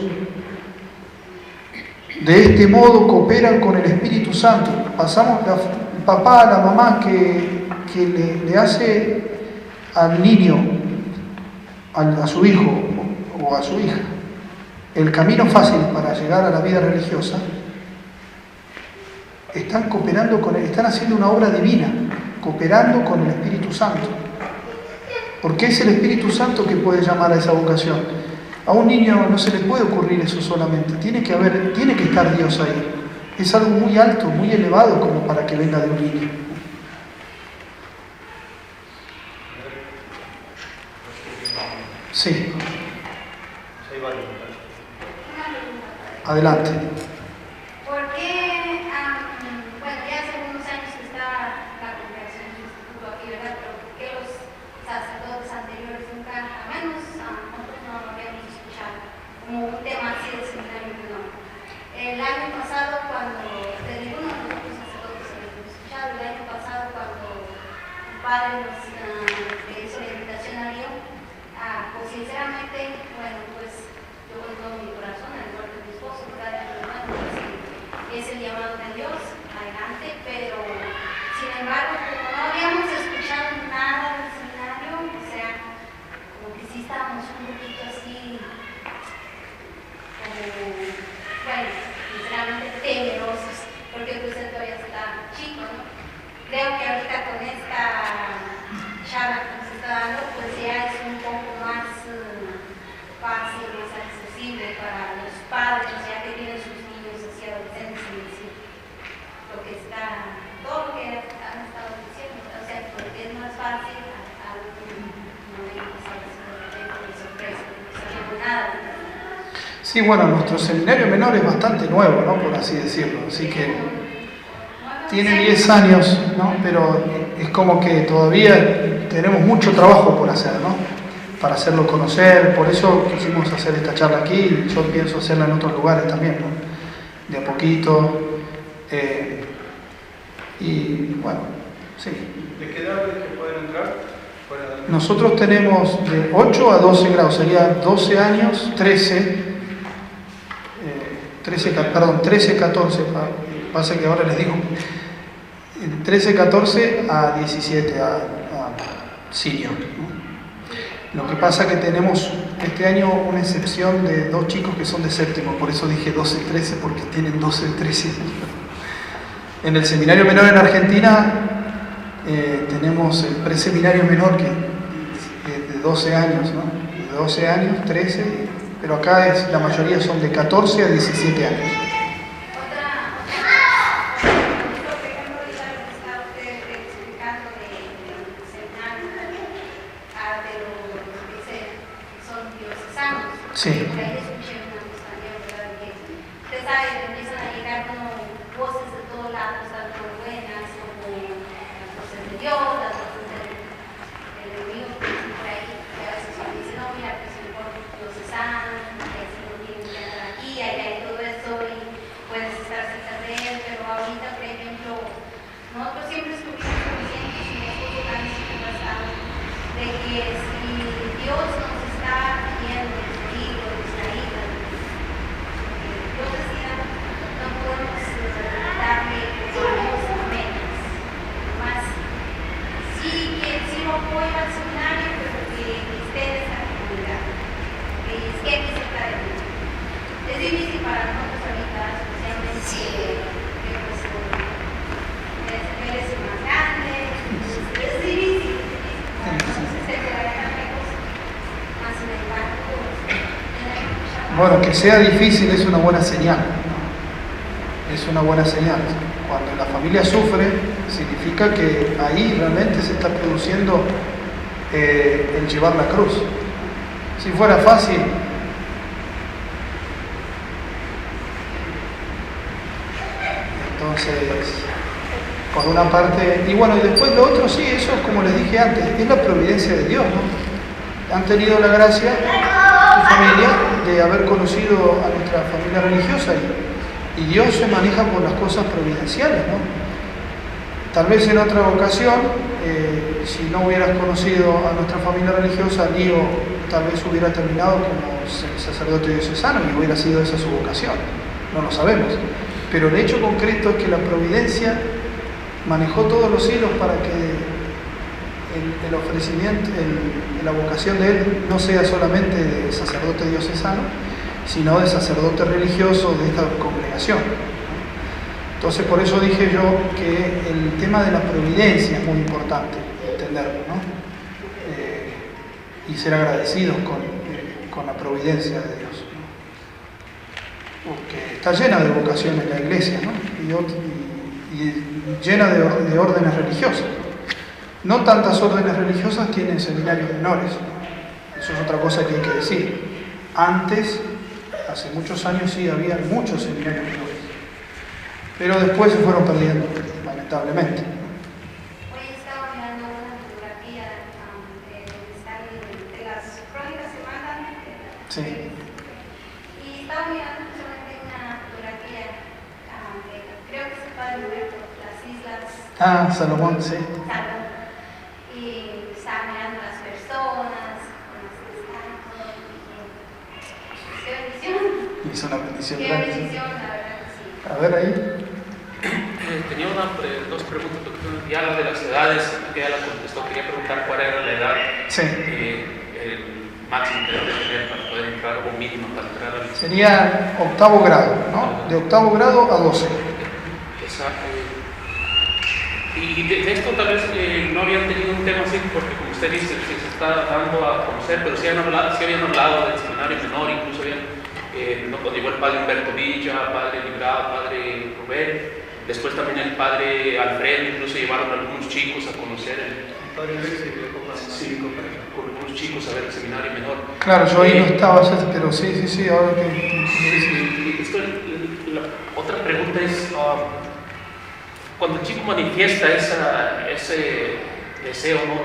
De este modo cooperan con el Espíritu Santo. Pasamos el papá, la mamá que le hace al niño, a su hijo o a su hija, el camino fácil para llegar a la vida religiosa, están cooperando con él, están haciendo una obra divina, cooperando con el Espíritu Santo. Porque es el Espíritu Santo que puede llamar a esa vocación. A un niño no se le puede ocurrir eso solamente, tiene que estar Dios ahí. Es algo muy alto, muy elevado como para que venga de un niño. Sí. Hay varios muchachos. Adelante. ¿Por qué, bueno, ya hace algunos años que está la congregación del Instituto aquí, ¿verdad? Pero ¿por qué los sacerdotes anteriores nunca, al menos nosotros no lo habíamos escuchado como un tema así de seminario menor? El año pasado, cuando, de ninguno de los otros sacerdotes habíamos escuchado, el año pasado cuando un padre nos le hizo la invitación a Lyon, pues sinceramente, bueno, pues yo con todo mi corazón, al igual que mi esposo, es el llamado de Dios, adelante, pero sin embargo, como no habíamos escuchado nada del seminario, o sea, como que sí estábamos un poquito así, como, bueno, sinceramente temerosos, porque pues él todavía está chico, ¿no? Creo que ahorita con esta charla que nos está dando, pues ya es un poco más fácil, más accesible para los padres, ya que tienen sus niños hacia adolescentes y decir lo que está, todo lo que han estado diciendo, o sea, porque es más fácil a lo que no hay que pasar de sorpresa, no sabemos nada. Sí, bueno, nuestro seminario menor es bastante nuevo, ¿no? Por así decirlo, así que tiene 10 años, ¿no? Pero es como que todavía tenemos mucho trabajo por hacer, ¿no? Para hacerlo conocer, por eso quisimos hacer esta charla aquí y yo pienso hacerla en otros lugares también, ¿no? De a poquito, y bueno, sí. ¿De qué edad es que pueden entrar? Nosotros tenemos de 8 a 12 grados, sería 12 años, 13, 14, pasa que ahora les digo, 13, 14 a 17, a senior, ¿no? Lo que pasa es que tenemos este año una excepción de 2 chicos que son de séptimo, por eso dije 12, 13, porque tienen 12, 13. En el seminario menor en Argentina tenemos el preseminario menor que es de 12 años, ¿no? De 12 años, 13, pero acá la mayoría son de 14 a 17 años. Sí. Ahí escuché una cosa también, ¿verdad? Que usted sabe, empiezan a llegar como voces de todos lados, tanto buenas como las voces de Dios, las voces del enemigo que dicen por ahí, que a veces uno dice, no, mira, pues mejor diocesano, que así no tienen que andar aquí, allá y todo eso, y puedes estar cerca de él, pero ahorita, por ejemplo, nosotros siempre estuvimos conscientes y nosotros también siempre pasamos de que si Dios nos está pidiendo apoyo al seminario, pero que esté en esta comunidad, que esté aquí cerca de mí. Es difícil para nosotros ahorita, especialmente que pues, él es más grande, es difícil para nosotros se quedarían lejos, más sin embargo, bueno, que sea difícil es una buena señal, ¿no? Es una buena señal. Cuando la familia sufre, significa que ahí realmente se está produciendo el llevar la cruz. Si fuera fácil, entonces, por una parte, y bueno, y después lo otro, sí, eso es como les dije antes, es la providencia de Dios, ¿no? Han tenido la gracia, tu familia, de haber conocido a nuestra familia religiosa y Dios se maneja por las cosas providenciales, ¿no? Tal vez en otra ocasión, si no hubieras conocido a nuestra familia religiosa, Lío tal vez hubiera terminado como sacerdote diocesano y hubiera sido esa su vocación. No lo sabemos. Pero el hecho concreto es que la providencia manejó todos los hilos para que el ofrecimiento, la vocación de él no sea solamente de sacerdote diocesano, sino de sacerdote religioso de esta congregación. Entonces, por eso dije yo que el tema de la providencia es muy importante entenderlo, ¿no? Y ser agradecidos con la providencia de Dios, ¿no? Porque está llena de vocaciones la iglesia, ¿no? Y llena de órdenes religiosas. No tantas órdenes religiosas tienen seminarios menores, ¿no? Eso es otra cosa que hay que decir. Antes Hace muchos años sí había muchos seminarios menores, pero después se fueron perdiendo, lamentablemente. Hoy estaba mirando una fotografía de las crónicas que mandan. Sí. Y estaba mirando justamente una fotografía creo que se puede ver por las islas Salomón, sí. Salomón. Y estaba mirando las personas con las que están. Qué bendición. Y es una bendición Qué grande. bendición, la verdad que sí. A ver ahí. Tenía dos preguntas, ya la de las edades, que ya la contestó, quería preguntar cuál era la edad Sí. el máximo que debe tener para poder entrar o mínimo para entrar al... Sería octavo grado, ¿no? De octavo grado a 12. Exacto. Y de esto tal vez no habían tenido un tema así, porque como usted dice, que se está dando a conocer, pero sí habían hablado del seminario menor, incluso habían, llegó el padre Humberto Villa, padre Librado, padre Rubén, después también el padre Alfredo, incluso llevaron a algunos chicos a conocer el Padre Luis se viajó con algunos chicos a ver el seminario menor. Claro, yo ahí no estaba, pero sí, ahora que... Otra pregunta es, cuando el chico manifiesta ese deseo, ¿no?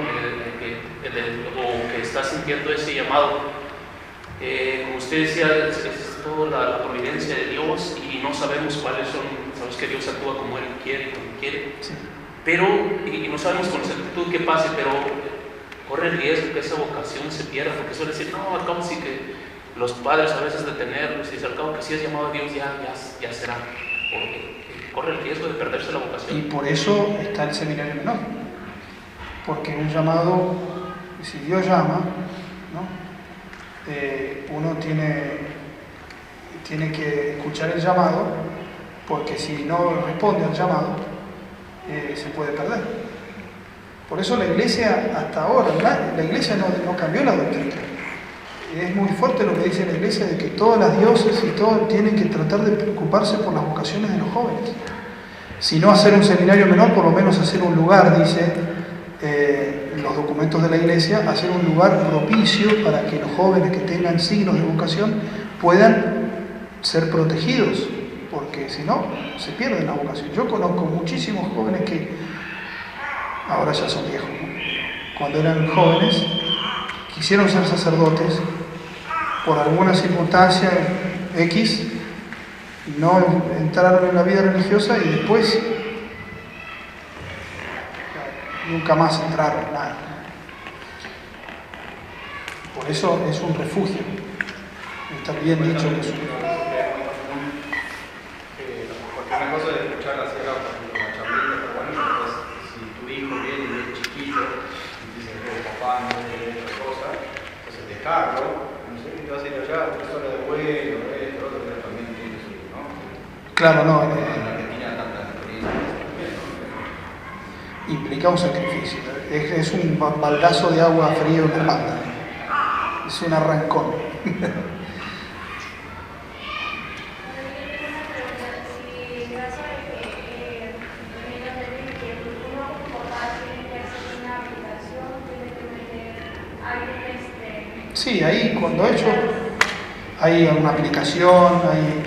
O que está sintiendo ese llamado, como usted decía, es toda la providencia de Dios y no sabemos cuáles son, sabemos que Dios actúa como Él quiere y cuando quiere, Sí. pero, y no sabemos con exactitud qué pase, pero corre el riesgo que esa vocación se pierda, porque suele decir, no, al cabo sí que los padres a veces detenerlos y al cabo que si es llamado a Dios ya será, porque corre el riesgo de perderse la vocación. Y por eso está el seminario menor, porque un llamado, si Dios llama, ¿no? Uno tiene que escuchar el llamado, porque si no responde al llamado, se puede perder. Por eso la iglesia hasta ahora, la iglesia no cambió la doctrina. Es muy fuerte lo que dice la iglesia de que todas las diócesis y todos tienen que tratar de preocuparse por las vocaciones de los jóvenes. Si no hacer un seminario menor, por lo menos hacer un lugar, dice los documentos de la iglesia, hacer un lugar propicio para que los jóvenes que tengan signos de vocación puedan ser protegidos, porque si no, se pierde la vocación. Yo conozco muchísimos jóvenes que ahora ya son viejos, ¿no? Cuando eran jóvenes quisieron ser sacerdotes, por alguna circunstancia X, no entraron en la vida religiosa y después nunca más entraron, nada. Por eso es un refugio. Está bien dicho que es un refugio. Porque una cosa es escuchar así acá, por ejemplo, la charlita, pero bueno, pues, si tu hijo viene y es chiquito y dice, papá, no quiere otra cosa, entonces dejarlo, no sé, te vas a ir allá, porque eso es de bueno, esto, otro, pero también tiene su, ¿no? Claro, no. En Argentina tantas experiencias también, ¿no? Implica un sacrificio. Es un baldazo de agua frío en la espalda. Es un arrancón. Sí, ahí cuando he hecho, hay una aplicación, hay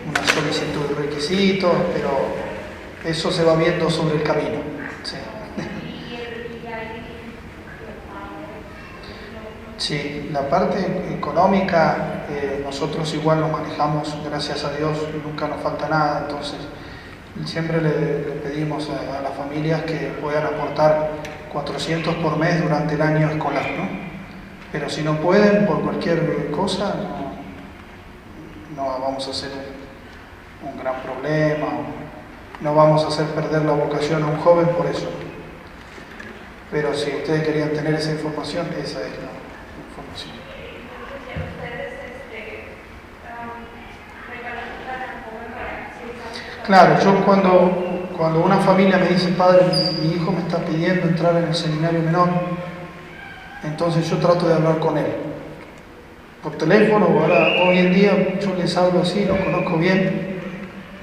una solicitud de requisitos, pero eso se va viendo sobre el camino. Sí. Sí, la parte económica nosotros igual lo manejamos, gracias a Dios, nunca nos falta nada, entonces siempre le pedimos a las familias que puedan aportar 400 por mes durante el año escolar, ¿no? Pero si no pueden, por cualquier cosa, no vamos a hacer un gran problema, no vamos a hacer perder la vocación a un joven por eso. Pero si ustedes querían tener esa información, esa es la información. Claro, yo cuando una familia me dice, padre, mi hijo me está pidiendo entrar en el seminario menor, entonces yo trato de hablar con él. Por teléfono, ahora, hoy en día yo les hablo así, los conozco bien,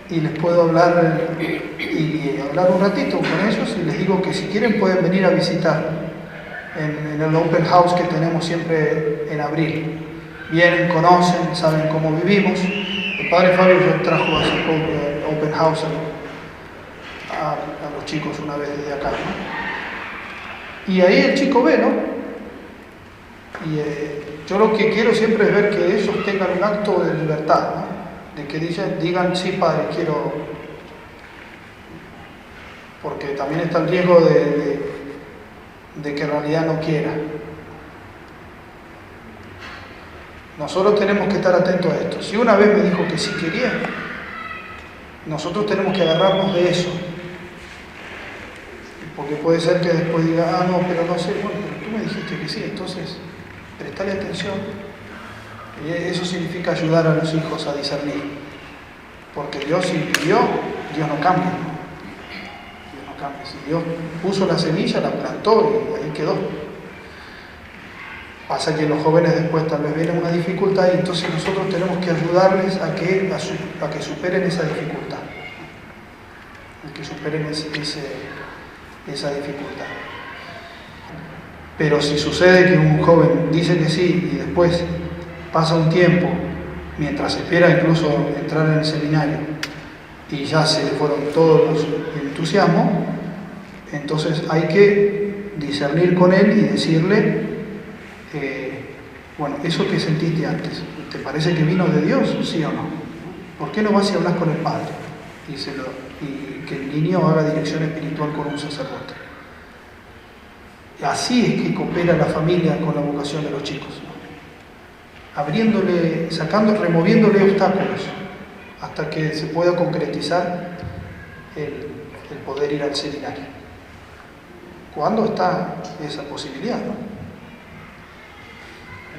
y les puedo hablar y hablar un ratito con ellos y les digo que si quieren pueden venir a visitar en el open house que tenemos siempre en abril. vienen, conocen, saben cómo vivimos. El padre Fabio ya trajo hace poco Open House a los chicos una vez desde acá, ¿no? Y ahí el chico ve, ¿no? Y yo lo que quiero siempre es ver que ellos tengan un acto de libertad, ¿no? De que digan, sí, padre, quiero... Porque también está el riesgo de que en realidad no quiera. Nosotros tenemos que estar atentos a esto. Si una vez me dijo que sí quería, nosotros tenemos que agarrarnos de eso. Porque puede ser que después diga, no, pero no sé, bueno, pero tú me dijiste que sí, entonces prestale atención. Y eso significa ayudar a los hijos a discernir. Porque Dios, si pidió, Dios no cambia, ¿no? Dios no cambia. Si Dios puso la semilla, la plantó y ahí quedó. Pasa que los jóvenes después tal vez vienen una dificultad y entonces nosotros tenemos que ayudarles a que superen esa dificultad. A que superen esa dificultad. Pero si sucede que un joven dice que sí y después pasa un tiempo, mientras espera incluso entrar en el seminario, y ya se le fueron todos los entusiasmos, entonces hay que discernir con él y decirle, bueno, eso que sentiste antes, ¿te parece que vino de Dios? ¿Sí o no? ¿Por qué no vas y hablas con el Padre? Y que el niño haga dirección espiritual con un sacerdote. Así es que coopera la familia con la vocación de los chicos, ¿no? Abriéndole, removiéndole obstáculos hasta que se pueda concretizar el poder ir al seminario. ¿Cuándo está esa posibilidad, no?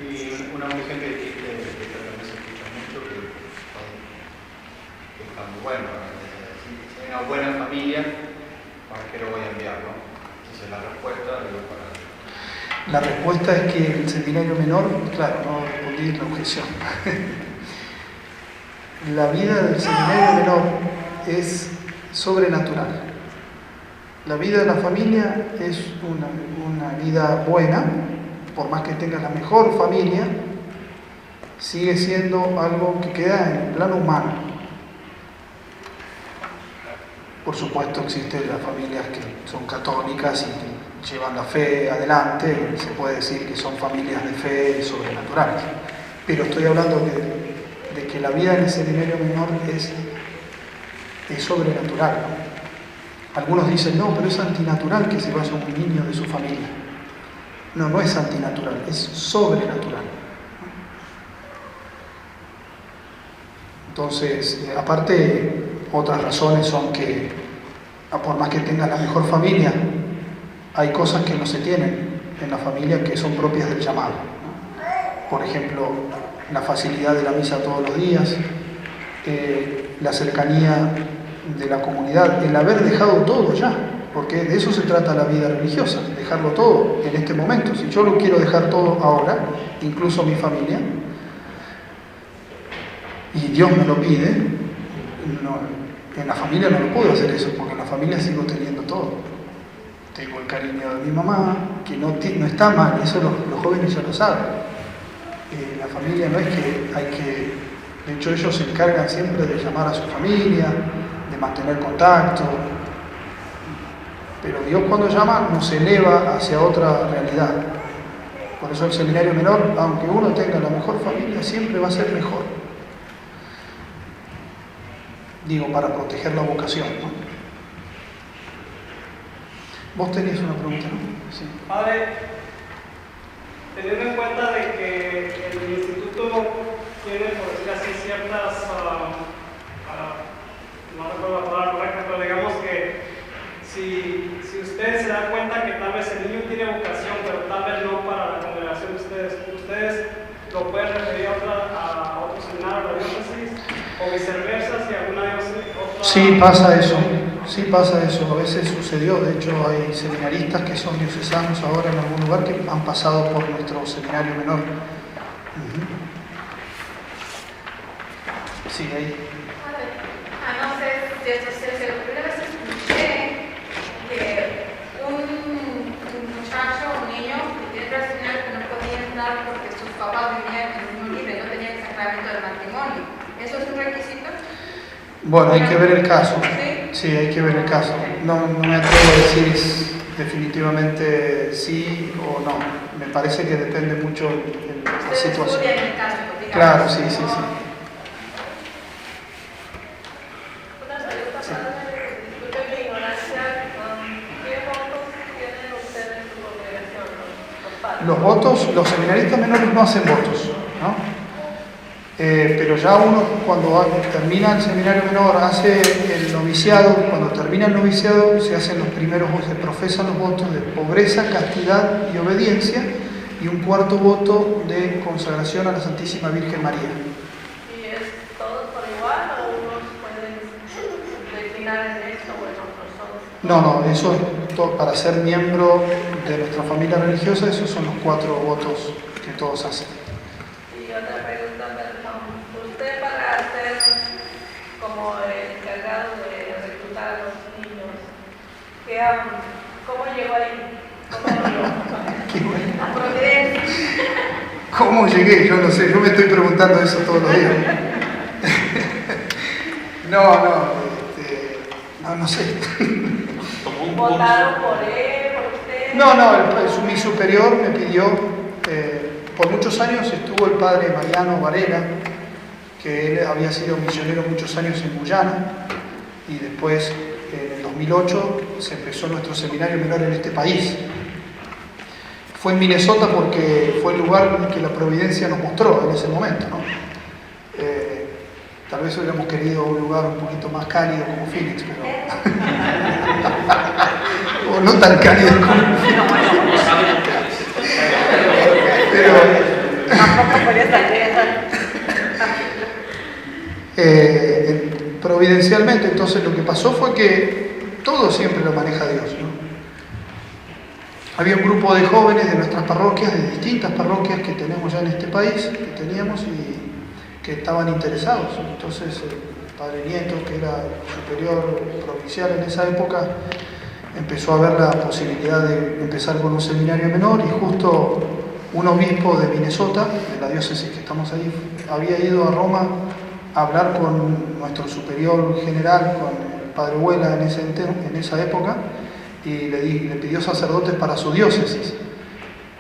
Y una mujer que también se escucha mucho, que cuando, bueno, si hay una buena familia, ¿para qué lo voy a enviar, no? Entonces la respuesta, La respuesta es que el seminario menor, claro, no respondí la objeción. La vida del seminario menor es sobrenatural. La vida de la familia es una vida buena, por más que tengas la mejor familia, sigue siendo algo que queda en el plano humano. Por supuesto existen las familias que son católicas y llevan la fe adelante, se puede decir que son familias de fe sobrenaturales. Pero estoy hablando de que la vida en el seminario menor es sobrenatural, ¿no? Algunos dicen, no, pero es antinatural que se vaya un niño de su familia. No, no es antinatural, es sobrenatural. Entonces, aparte, otras razones son que, por más que tengas la mejor familia, hay cosas que no se tienen en la familia que son propias del llamado, ¿no? Por ejemplo, la facilidad de la misa todos los días, la cercanía de la comunidad, el haber dejado todo ya, porque de eso se trata la vida religiosa, dejarlo todo en este momento. Si yo lo quiero dejar todo ahora, incluso mi familia, y Dios me lo pide, en la familia no lo puedo hacer eso, porque en la familia sigo teniendo todo. Tengo el cariño de mi mamá, que no está mal, eso los jóvenes ya lo saben. La familia no es que hay que... De hecho, ellos se encargan siempre de llamar a su familia, de mantener contacto. Pero Dios cuando llama nos eleva hacia otra realidad. Por eso el seminario menor, aunque uno tenga la mejor familia, siempre va a ser mejor. Digo, para proteger la vocación, ¿no? Vos tenías una pregunta, ¿no? Sí. Padre, teniendo en cuenta de que el instituto tiene, por decir así, ciertas, no recuerdo la palabra correcta, pero digamos que si ustedes se dan cuenta que tal vez el niño tiene vocación, pero tal vez no para la congregación de ustedes lo pueden referir a otro seminario, a la diócesis, o viceversa, si alguna diócesis, otra... Sí, pasa eso, a veces sucedió, de hecho hay seminaristas que son diocesanos ahora en algún lugar que han pasado por nuestro seminario menor. Sí, ahí. No sé si esto es cierto, pero una vez escuché que un muchacho, un niño que tiene que no podía entrar porque sus papás vivían en un nivel. es un requisito? Bueno, hay que ver el caso. ¿Sí? Sí, hay que ver el caso. No me atrevo a decir definitivamente sí o no. Me parece que depende mucho de la Ustedes situación. estudian el caso, digamos. Claro, sí. Una pregunta para, disculpe mi ignorancia, ¿qué votos tienen ustedes en su congregación, los padres? Los votos, los seminaristas menores no hacen votos, ¿no? Pero ya uno cuando termina el seminario menor hace el noviciado, cuando termina el noviciado se hacen los primeros, se profesan los votos de pobreza, castidad y obediencia, y un cuarto voto de consagración a la Santísima Virgen María. ¿Y es todos por igual o unos pueden declinar en esto o en otros? No, eso es para ser miembro de nuestra familia religiosa, esos son los 4 votos que todos hacen. Y otra pregunta, usted para ser como el encargado de reclutar a los niños, ¿cómo llegó ahí? La providencia. ¿Cómo llegué? Yo no sé, yo me estoy preguntando eso todos los días. No sé. Tomó un ¿Votaron curso. por él, por usted? No, mi superior me pidió, por muchos años estuvo el padre Mariano Varela, que él había sido misionero muchos años en Guyana, y después en el 2008 se empezó nuestro seminario menor en este país. Fue en Minnesota porque fue el lugar que la providencia nos mostró en ese momento, ¿no? Tal vez hubiéramos querido un lugar un poquito más cálido como Phoenix, pero... o no tan cálido como... pero... Tampoco podía salir providencialmente, entonces lo que pasó fue que todo siempre lo maneja Dios, ¿no? Había un grupo de jóvenes de nuestras parroquias, de distintas parroquias que tenemos ya en este país, que teníamos y que estaban interesados. Entonces el padre Nieto, que era superior provincial en esa época, empezó a ver la posibilidad de empezar con un seminario menor, y justo un obispo de Minnesota, de la diócesis que estamos ahí, había ido a Roma a hablar con nuestro superior general, con el padre Huela en esa época, y le pidió sacerdotes para su diócesis.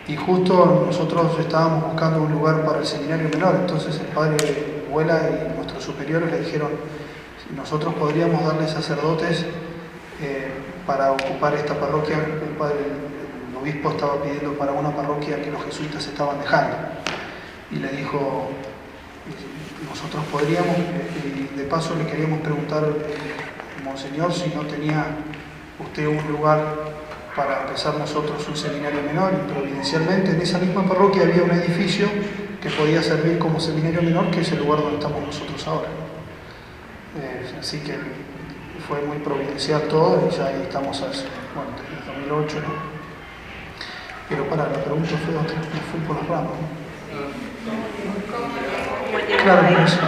Y justo nosotros estábamos buscando un lugar para el seminario menor, entonces el padre Huela y nuestros superiores le dijeron: nosotros podríamos darle sacerdotes para ocupar esta parroquia. El obispo estaba pidiendo para una parroquia que los jesuitas estaban dejando, y le dijo: nosotros podríamos, y de paso le queríamos preguntar, monseñor, si no tenía usted un lugar para empezar nosotros un seminario menor. Y providencialmente en esa misma parroquia había un edificio que podía servir como seminario menor, que es el lugar donde estamos nosotros ahora. Así que fue muy providencial todo, y ya ahí estamos desde el 2008, ¿no? Pero la pregunta fue otra, me fui por las ramas, ¿no? Claro, eso.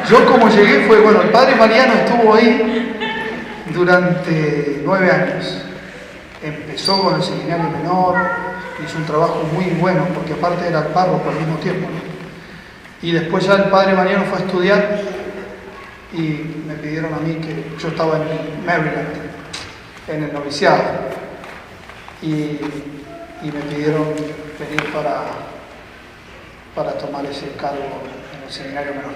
Yo como llegué fue, el padre Mariano estuvo ahí durante 9 años. Empezó con el seminario menor, hizo un trabajo muy bueno, porque aparte era párroco al mismo tiempo, ¿no? Y después ya el padre Mariano fue a estudiar, y me pidieron a mí, que yo estaba en Maryland, en el noviciado, y me pidieron venir para tomar ese cargo en el seminario menor.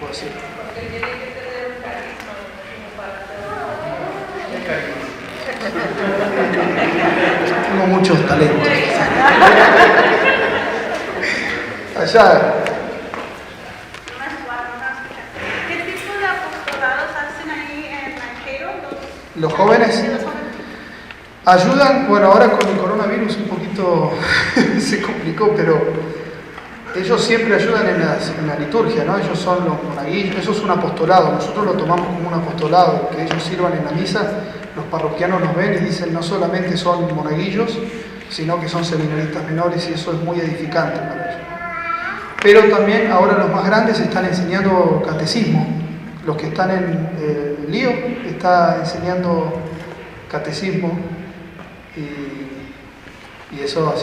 Fue así. Porque tiene que tener un carisma para Tengo muchos talentos. Allá. ¿Qué tipo de apostolados hacen ahí en Mankato? Los jóvenes ayudan, ahora con el coronavirus un poquito se complicó, pero ellos siempre ayudan en la liturgia, ¿no? Ellos son los monaguillos, eso es un apostolado, nosotros lo tomamos como un apostolado, que ellos sirvan en la misa. Los parroquianos nos ven y dicen: no solamente son monaguillos, sino que son seminaristas menores, y eso es muy edificante para ellos. Pero también ahora los más grandes están enseñando catecismo. Los que están en Lío está enseñando catecismo, y eso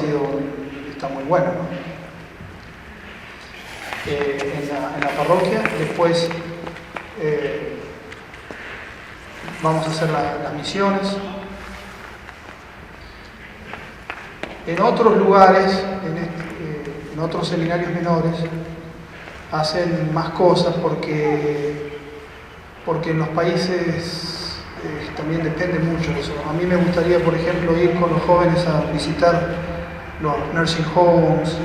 está muy bueno, ¿no? en la parroquia. Después vamos a hacer las misiones. En otros lugares, en otros seminarios menores, hacen más cosas porque en los países también depende mucho de eso. A mí me gustaría, por ejemplo, ir con los jóvenes a visitar los nursing homes.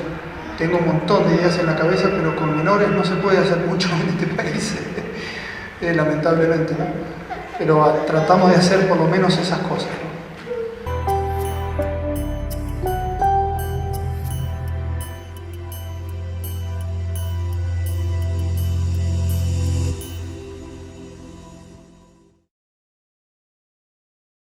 Tengo un montón de ideas en la cabeza, pero con menores no se puede hacer mucho en este país, lamentablemente, ¿no? Pero tratamos de hacer por lo menos esas cosas, ¿no?